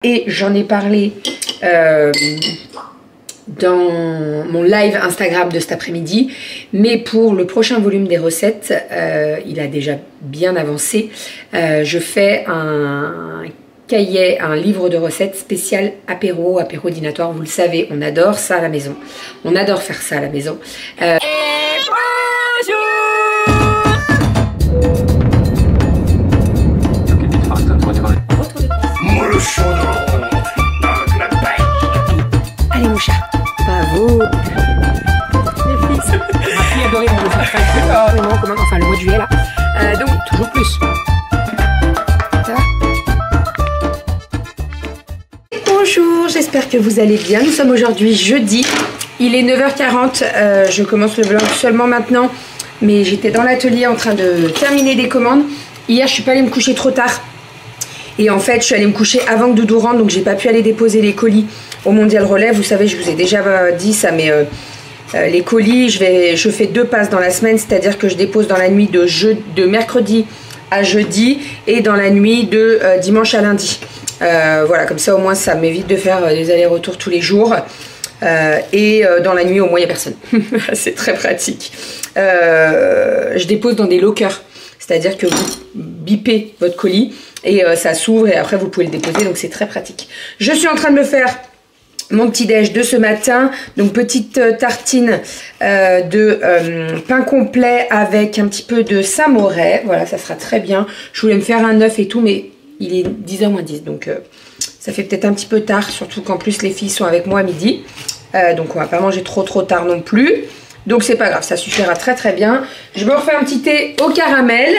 Et j'en ai parlé dans mon live Instagram de cet après-midi. Mais pour le prochain volume des recettes, il a déjà bien avancé. Je fais un cahier, un livre de recettes spécial apéro dînatoire. Vous le savez, on adore ça à la maison. On adore faire ça à la maison. Allez mon chat, bravo. Les fils. Ma fille adorait mon enfin le mois de juillet là. Donc toujours plus. Ça va? Bonjour, j'espère que vous allez bien. Nous sommes aujourd'hui jeudi. Il est 9h40. Je commence le vlog seulement maintenant. Mais j'étais dans l'atelier en train de terminer des commandes. Hier je suis pas allée me coucher trop tard. Et en fait, je suis allée me coucher avant que Doudou rentre, donc j'ai pas pu aller déposer les colis au Mondial Relais. Vous savez, je vous ai déjà dit ça, mais les colis, je fais 2 passes dans la semaine, c'est-à-dire que je dépose dans la nuit de mercredi à jeudi et dans la nuit de dimanche à lundi. Voilà, comme ça au moins ça m'évite de faire des allers-retours tous les jours. Et dans la nuit au moins il n'y a personne. C'est très pratique. Je dépose dans des lockers. C'est-à-dire que vous bipez votre colis et ça s'ouvre et après vous pouvez le déposer, donc c'est très pratique. Je suis en train de me faire mon petit déj de ce matin, donc petite tartine de pain complet avec un petit peu de samouraï. Voilà, ça sera très bien. Je voulais me faire un œuf et tout, mais il est 10h moins 10, donc ça fait peut-être un petit peu tard, surtout qu'en plus les filles sont avec moi à midi. Donc on va pas manger trop tard non plus. Donc c'est pas grave, ça suffira très bien. Je me refais un petit thé au caramel.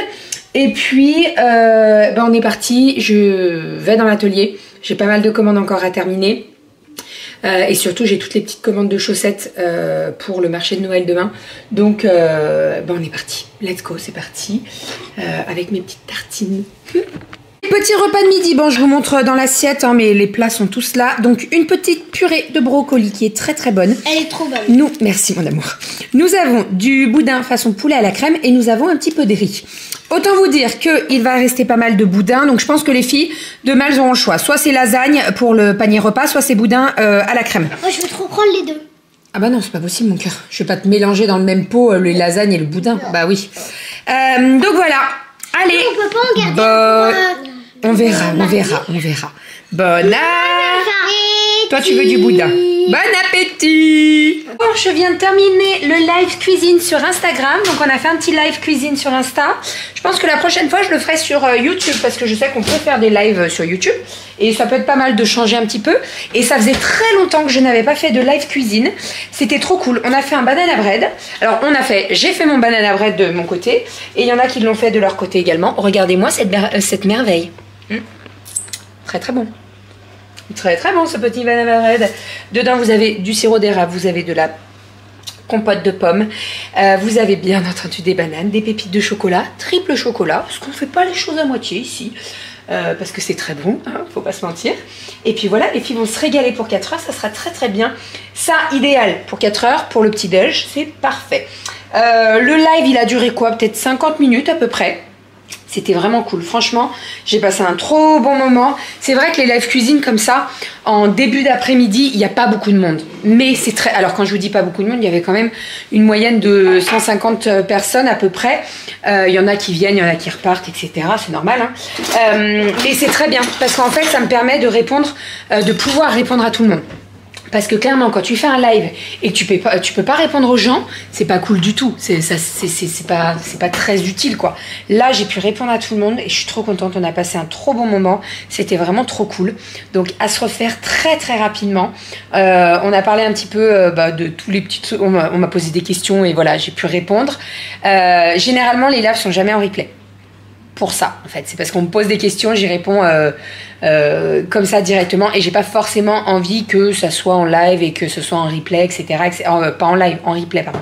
Et puis on est parti. Je vais dans l'atelier. J'ai pas mal de commandes encore à terminer. Et surtout j'ai toutes les petites commandes de chaussettes pour le marché de Noël demain. Donc on est parti. Let's go, c'est parti. Avec mes petites tartines. Petit repas de midi, bon je vous montre dans l'assiette, hein, mais les plats sont tous là. Donc une petite purée de brocoli qui est très bonne. Elle est trop bonne. Merci mon amour. Nous avons du boudin façon poulet à la crème et nous avons un petit peu de riz. Autant vous dire qu'il va rester pas mal de boudin, donc je pense que les filles, demain elles auront le choix. Soit c'est lasagne pour le panier repas, soit c'est boudin à la crème. Moi je veux trop prendre les deux. Ah bah non, c'est pas possible mon cœur. Je vais pas te mélanger dans le même pot les lasagnes et le boudin. Non. Bah oui. Donc voilà. Allez. On peut pas en garder on verra. Bon appétit. Toi tu veux du boudin. Bon appétit. Bon, je viens de terminer le live cuisine sur Instagram. Donc on a fait un petit live cuisine sur Insta. Je pense que la prochaine fois je le ferai sur YouTube, parce que je sais qu'on peut faire des lives sur YouTube. Et ça peut être pas mal de changer un petit peu. Et ça faisait très longtemps que je n'avais pas fait de live cuisine. C'était trop cool. On a fait un banana bread. Alors j'ai fait mon banana bread de mon côté. Et il y en a qui l'ont fait de leur côté également. Regardez-moi cette merveille. Très bon. Très bon ce petit banana bread. Dedans vous avez du sirop d'érable, vous avez de la compote de pommes, vous avez bien entendu des bananes, des pépites de chocolat, triple chocolat, parce qu'on ne fait pas les choses à moitié ici, parce que c'est très bon, hein, faut pas se mentir. Et puis voilà, les filles vont se régaler pour 4 heures, ça sera très bien. Ça, idéal pour 4 heures, pour le petit déj, c'est parfait. Le live il a duré quoi? Peut-être 50 minutes à peu près. C'était vraiment cool, franchement, j'ai passé un trop bon moment. C'est vrai que les live cuisine comme ça, en début d'après-midi, il n'y a pas beaucoup de monde. Mais c'est très... Alors quand je vous dis pas beaucoup de monde, il y avait quand même une moyenne de 150 personnes à peu près. Il y en a qui viennent, il y en a qui repartent, etc. C'est normal. Hein. Mais c'est très bien, parce qu'en fait, ça me permet de répondre, de pouvoir répondre à tout le monde. Parce que clairement, quand tu fais un live et que tu peux pas répondre aux gens, c'est pas cool du tout. C'est pas très utile, quoi. Là, j'ai pu répondre à tout le monde et je suis trop contente. On a passé un trop bon moment. C'était vraiment trop cool. Donc, à se refaire très rapidement. On a parlé un petit peu de tous les petits trucs. On m'a posé des questions et voilà, j'ai pu répondre. Généralement, les lives sont jamais en replay. Pour ça, en fait, c'est parce qu'on me pose des questions, j'y réponds comme ça directement, et j'ai pas forcément envie que ça soit en live et que ce soit en replay, etc. Pas en live, en replay, pardon.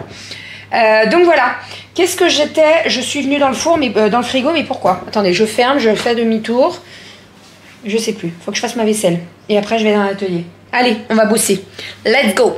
Donc voilà. Qu'est-ce que j'étais? Je suis venue dans le four, mais dans le frigo, mais pourquoi? Attendez, je ferme, je fais demi-tour. Je sais plus. Faut que je fasse ma vaisselle. Et après, je vais dans l'atelier. Allez, on va bosser. Let's go.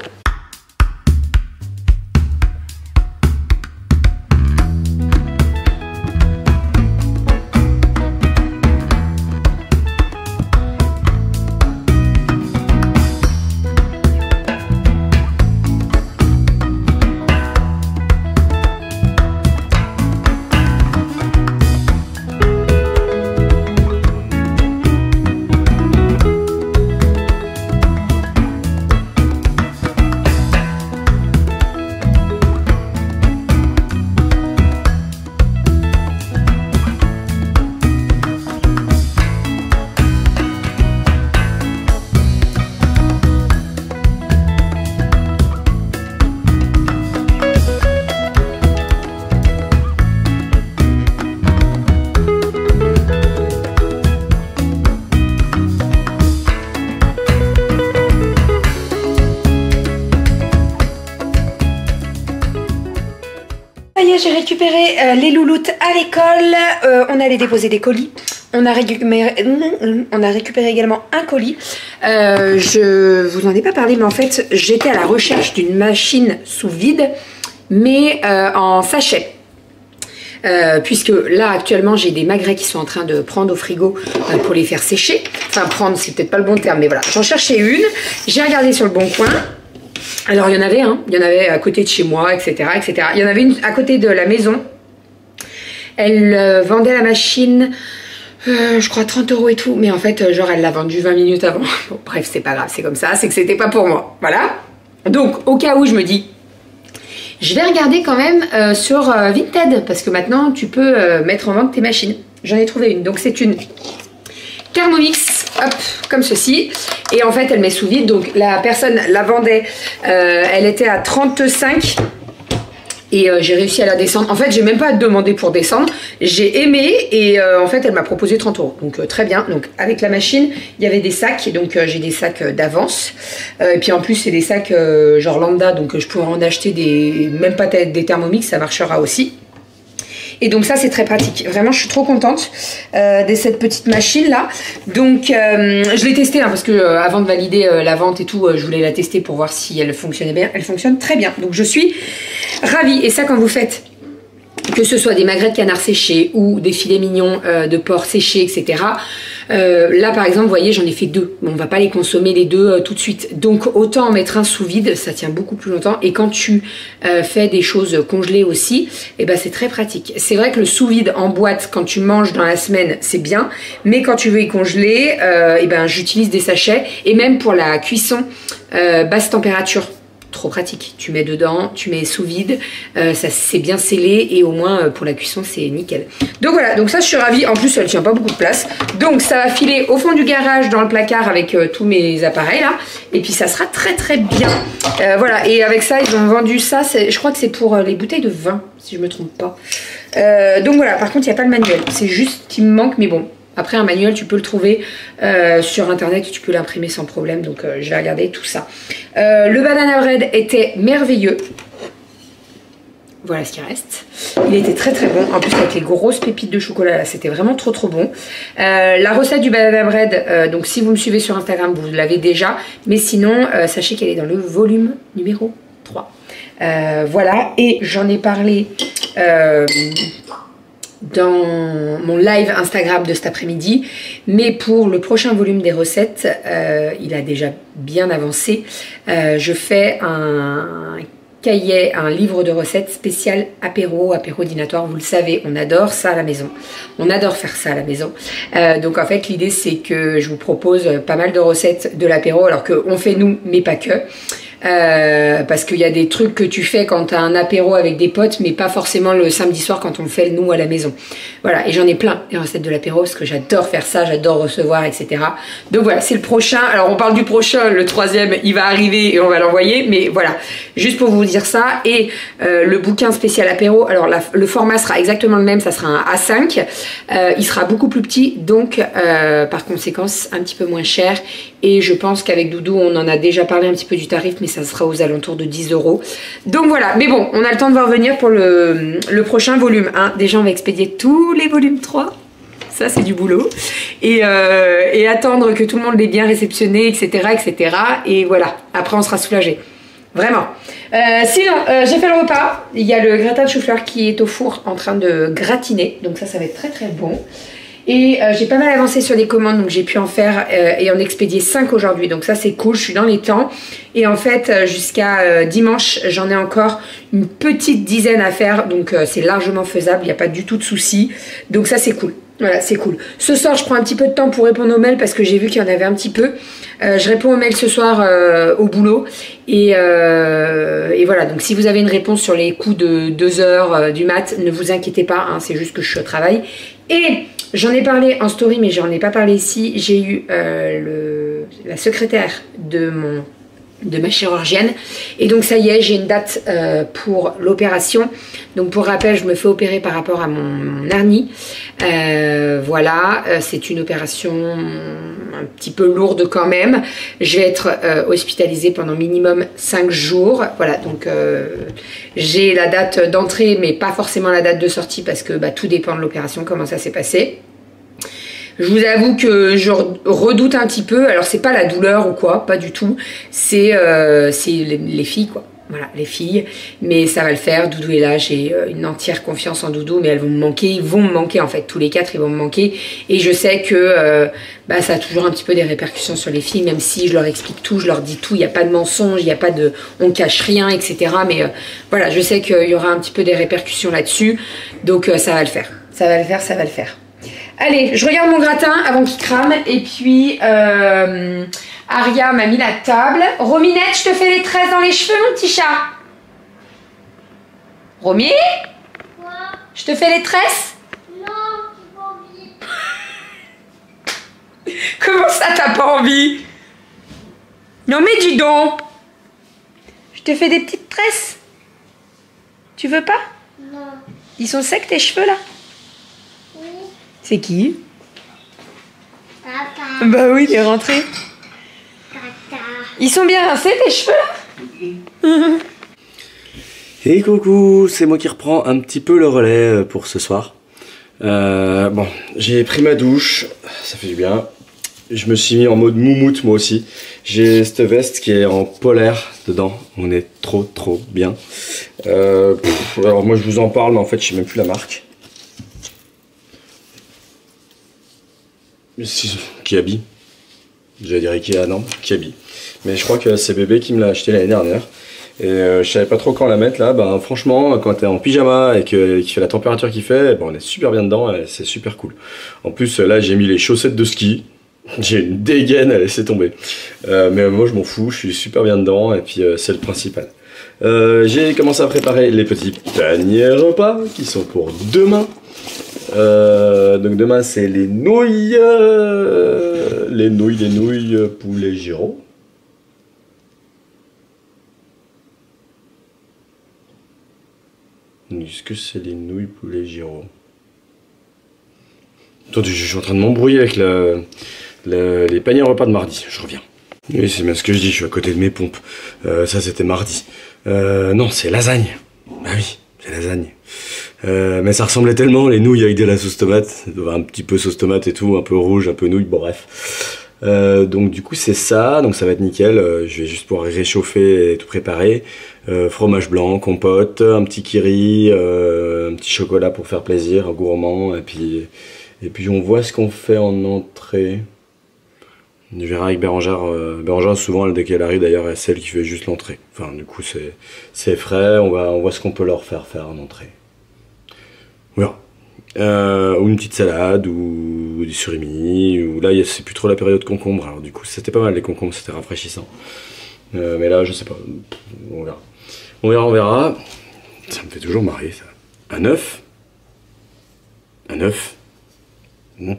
j'ai récupéré les louloutes à l'école. On allait déposer des colis. On a récupéré également un colis. Je vous en ai pas parlé, mais en fait, j'étais à la recherche d'une machine sous vide, mais en sachet. Puisque là actuellement j'ai des magrets qui sont en train de prendre au frigo pour les faire sécher. Enfin prendre c'est peut-être pas le bon terme, mais voilà, j'en cherchais une. J'ai regardé sur le bon coin. Alors il y en avait il y en avait à côté de chez moi, etc., etc. Il y en avait une à côté de la maison. Elle vendait la machine je crois 30 € et tout, mais en fait genre elle l'a vendue 20 minutes avant. Bon, bref, c'est pas grave, c'est comme ça, c'est que c'était pas pour moi, voilà. Donc au cas où je me dis, je vais regarder quand même sur Vinted, parce que maintenant tu peux mettre en vente tes machines. J'en ai trouvé une, donc c'est une Thermomix, hop, comme ceci. Et en fait elle met sous vide, donc la personne la vendait, elle était à 35. Et j'ai réussi à la descendre. En fait, j'ai même pas demandé pour descendre. J'ai aimé et en fait, elle m'a proposé 30 €. Donc très bien. Donc avec la machine, il y avait des sacs. Donc j'ai des sacs d'avance. Et puis en plus, c'est des sacs genre lambda. Donc je pourrais en acheter même pas des Thermomix, ça marchera aussi. Et donc ça c'est très pratique, vraiment je suis trop contente de cette petite machine là. Donc je l'ai testée parce que avant de valider la vente et tout, je voulais la tester pour voir si elle fonctionnait bien. Elle fonctionne très bien, donc je suis ravie. Et ça, quand vous faites que ce soit des magrets de canard séchés ou des filets mignons de porc séchés, etc. Là par exemple, vous voyez, j'en ai fait 2. Mais on va pas les consommer les deux tout de suite. Donc autant en mettre un sous vide, ça tient beaucoup plus longtemps. Et quand tu fais des choses congelées aussi, et ben c'est très pratique. C'est vrai que le sous vide en boîte, quand tu manges dans la semaine, c'est bien. Mais quand tu veux y congeler, et ben j'utilise des sachets. Et même pour la cuisson basse température. Trop pratique, tu mets dedans, tu mets sous vide, ça c'est bien scellé et au moins pour la cuisson c'est nickel. Donc voilà, donc ça je suis ravie, en plus elle tient pas beaucoup de place. Donc ça va filer au fond du garage dans le placard avec tous mes appareils là. Et puis ça sera très très bien. Voilà, et avec ça ils ont vendu ça, je crois que c'est pour les bouteilles de vin, si je me trompe pas. Donc voilà, par contre il n'y a pas le manuel, c'est juste qu'il me manque, mais bon. Après un manuel tu peux le trouver sur internet, tu peux l'imprimer sans problème, donc je vais regarder tout ça. Le banana bread était merveilleux. Voilà ce qui reste. Il était très très bon, en plus avec les grosses pépites de chocolat là, c'était vraiment trop trop bon. La recette du banana bread, donc si vous me suivez sur Instagram vous l'avez déjà, mais sinon sachez qu'elle est dans le volume numéro 3. Voilà, et j'en ai parlé dans mon live Instagram de cet après-midi, mais pour le prochain volume des recettes, il a déjà bien avancé. Je fais un cahier, un livre de recettes spécial apéro dînatoire. Vous le savez, on adore ça à la maison. On adore faire ça à la maison. Donc en fait, l'idée c'est que je vous propose pas mal de recettes de l'apéro, alors qu'on fait nous, mais pas que. Parce qu'il y a des trucs que tu fais quand tu as un apéro avec des potes, mais pas forcément le samedi soir quand on le fait nous à la maison. Voilà, et j'en ai plein des recettes de l'apéro parce que j'adore faire ça, j'adore recevoir, etc. Donc voilà, c'est le prochain. Alors on parle du prochain, le 3e, il va arriver et on va l'envoyer, mais voilà, juste pour vous dire ça. Et le bouquin spécial apéro, alors le format sera exactement le même, ça sera un A5. Il sera beaucoup plus petit, donc par conséquent un petit peu moins cher. Et je pense qu'avec Doudou, on en a déjà parlé un petit peu du tarif, mais ça sera aux alentours de 10 €. Donc voilà, mais bon, on a le temps de voir venir pour le prochain volume 1. Déjà, on va expédier tous les volumes 3. Ça, c'est du boulot. Et attendre que tout le monde l'ait bien réceptionné, etc., etc. Et voilà, après, on sera soulagé. Vraiment. Sinon, j'ai fait le repas. Il y a le gratin de chou-fleur qui est au four en train de gratiner. Donc ça va être très très bon. Et j'ai pas mal avancé sur les commandes, donc j'ai pu en faire et en expédier 5 aujourd'hui. Donc ça c'est cool, je suis dans les temps. Et en fait jusqu'à dimanche, j'en ai encore une petite dizaine à faire. Donc c'est largement faisable, il n'y a pas du tout de souci. Donc ça c'est cool. Voilà, c'est cool. Ce soir, je prends un petit peu de temps pour répondre aux mails parce que j'ai vu qu'il y en avait un petit peu. Je réponds aux mails ce soir au boulot. Et voilà, donc si vous avez une réponse sur les coups de 2 h du mat, ne vous inquiétez pas, hein, c'est juste que je suis au travail. Et j'en ai parlé en story, mais j'en ai pas parlé ici. J'ai eu la secrétaire de mon de ma chirurgienne. Et donc ça y est, j'ai une date pour l'opération. Donc pour rappel, je me fais opérer par rapport à mon hernie. Voilà, c'est une opération un petit peu lourde quand même. Je vais être hospitalisée pendant minimum 5 jours. Voilà, donc j'ai la date d'entrée, mais pas forcément la date de sortie parce que tout dépend de l'opération, comment ça s'est passé. Je vous avoue que je redoute un petit peu. Alors c'est pas la douleur ou quoi, pas du tout. C'est les filles quoi. Voilà, les filles. Mais ça va le faire. Doudou est là. J'ai une entière confiance en Doudou, mais elles vont me manquer. Ils vont me manquer en fait. Tous les 4, ils vont me manquer. Et je sais que ça a toujours un petit peu des répercussions sur les filles, même si je leur explique tout, je leur dis tout. Il n'y a pas de mensonge, il n'y a pas de, on cache rien, etc. Mais voilà, je sais qu'il y aura un petit peu des répercussions là-dessus. Donc ça va le faire. Ça va le faire, ça va le faire. Allez, je regarde mon gratin avant qu'il crame. Et puis, Aria m'a mis la table. Rominette, je te fais les tresses dans les cheveux, mon petit chat. Romy? Quoi? Je te fais les tresses? Non, j'ai pas envie. Comment ça, t'as pas envie? Non, mais dis donc. Je te fais des petites tresses. Tu veux pas? Non. Ils sont secs, tes cheveux, là? Oui. C'est qui? Papa. Bah oui, il est rentré. Tata. Ils sont bien rincés, tes cheveux, là? Et coucou, c'est moi qui reprends un petit peu le relais pour ce soir. Bon, j'ai pris ma douche, ça fait du bien. Je me suis mis en mode moumoute moi aussi. J'ai cette veste qui est en polaire dedans. On est trop bien. Alors moi je vous en parle, mais en fait je sais même plus la marque. Kiabi. J'allais dire Ikea, non, Kiabi. Mais je crois que c'est bébé qui me l'a acheté l'année dernière. Et je savais pas trop quand la mettre là. Ben, franchement, quand t'es en pyjama et qu'il fait la température qu'il fait, on est super bien dedans et c'est super cool. En plus, là j'ai mis les chaussettes de ski. J'ai une dégaine à laisser tomber. Mais moi je m'en fous, je suis super bien dedans et puis c'est le principal. J'ai commencé à préparer les petits paniers repas qui sont pour demain. Donc demain c'est les nouilles poulet gyro. Est-ce que c'est les nouilles poulet gyro? Attendez, je suis en train de m'embrouiller avec les paniers repas de mardi, je reviens. Oui, c'est bien ce que je dis, je suis à côté de mes pompes. Ça c'était mardi. Non, c'est lasagne. Ah oui, c'est lasagne. Mais ça ressemblait tellement, les nouilles avec de la sauce tomate, un petit peu sauce tomate et tout, un peu rouge, un peu nouille, bon bref. Donc du coup c'est ça, donc ça va être nickel. Je vais juste pouvoir réchauffer et tout préparer. Fromage blanc, compote, un petit kiri, un petit chocolat pour faire plaisir, un gourmand, et puis on voit ce qu'on fait en entrée. Je verrai avec Bérangère. Bérangère souvent dès qu'elle arrive d'ailleurs est celle qui fait juste l'entrée. Enfin du coup c'est frais, on voit ce qu'on peut leur faire en entrée. Voilà. Ou une petite salade, ou du surimi, ou là c'est plus trop la période concombre, alors du coup c'était pas mal les concombres, c'était rafraîchissant. Mais là je sais pas, on verra. On verra. Ça me fait toujours marrer ça. Un œuf. Bon.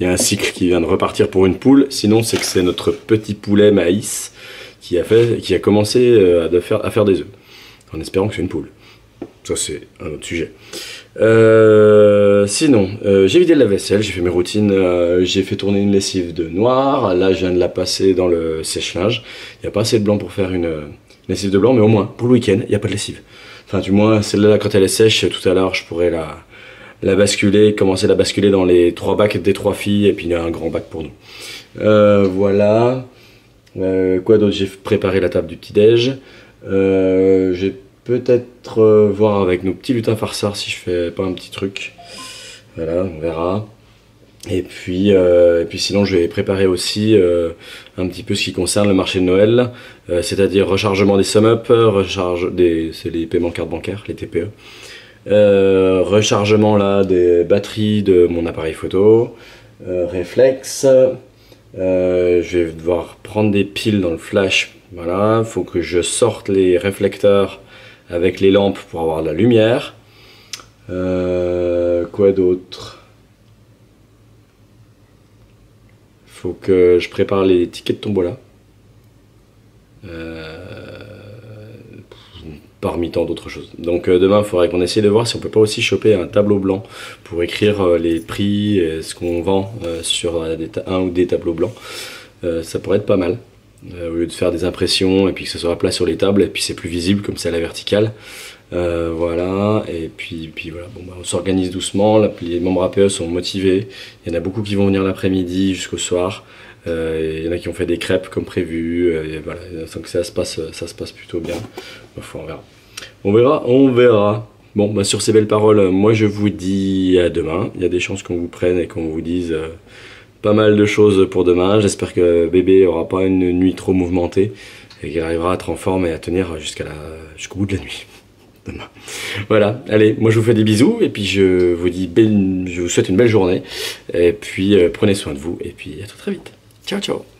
Il y a un cycle qui vient de repartir pour une poule, sinon c'est que c'est notre petit poulet Maïs qui a commencé à faire des œufs, en espérant que c'est une poule. Ça c'est un autre sujet. Sinon, j'ai vidé le lave-vaisselle, j'ai fait mes routines, j'ai fait tourner une lessive de noir, là je viens de la passer dans le sèche-linge. Il n'y a pas assez de blanc pour faire une lessive de blanc, mais au moins pour le week-end, il n'y a pas de lessive. Enfin du moins celle-là quand elle est sèche, tout à l'heure je pourrais la basculer, commencer à la basculer dans les 3 bacs des 3 filles, et puis il y a un grand bac pour nous. Voilà. Quoi d'autre? J'ai préparé la table du petit-déj. J'ai peut-être voir avec nos petits lutins farceurs si je fais pas un petit truc. Voilà, on verra. Et puis sinon je vais préparer aussi un petit peu ce qui concerne le marché de Noël, c'est-à-dire rechargement des sum-up, c'est les paiements carte bancaire, les TPE. Rechargement là des batteries de mon appareil photo, réflexe. Je vais devoir prendre des piles dans le flash. Voilà, faut que je sorte les réflecteurs avec les lampes pour avoir de la lumière. Quoi d'autre? Faut que je prépare les tickets de tombola. Parmi tant d'autres choses. Donc demain, il faudrait qu'on essaye de voir si on peut pas aussi choper un tableau blanc pour écrire les prix, ce qu'on vend sur un ou des tableaux blancs. Ça pourrait être pas mal. Au lieu de faire des impressions et puis que ce soit plat sur les tables, et puis c'est plus visible comme c'est à la verticale. Voilà, et puis voilà, bon, bah, on s'organise doucement, les membres APE sont motivés, il y en a beaucoup qui vont venir l'après-midi jusqu'au soir. Il y en a qui ont fait des crêpes comme prévu, et voilà, donc ça se passe plutôt bien. Enfin, on verra. Bon, bah, sur ces belles paroles, moi je vous dis à demain. Il y a des chances qu'on vous prenne et qu'on vous dise pas mal de choses pour demain. J'espère que bébé aura pas une nuit trop mouvementée et qu'il arrivera à être en forme et à tenir jusqu'au bout de la nuit. Demain. Voilà, allez, moi je vous fais des bisous et puis je vous souhaite une belle journée et puis prenez soin de vous et puis à très vite. Ciao ciao.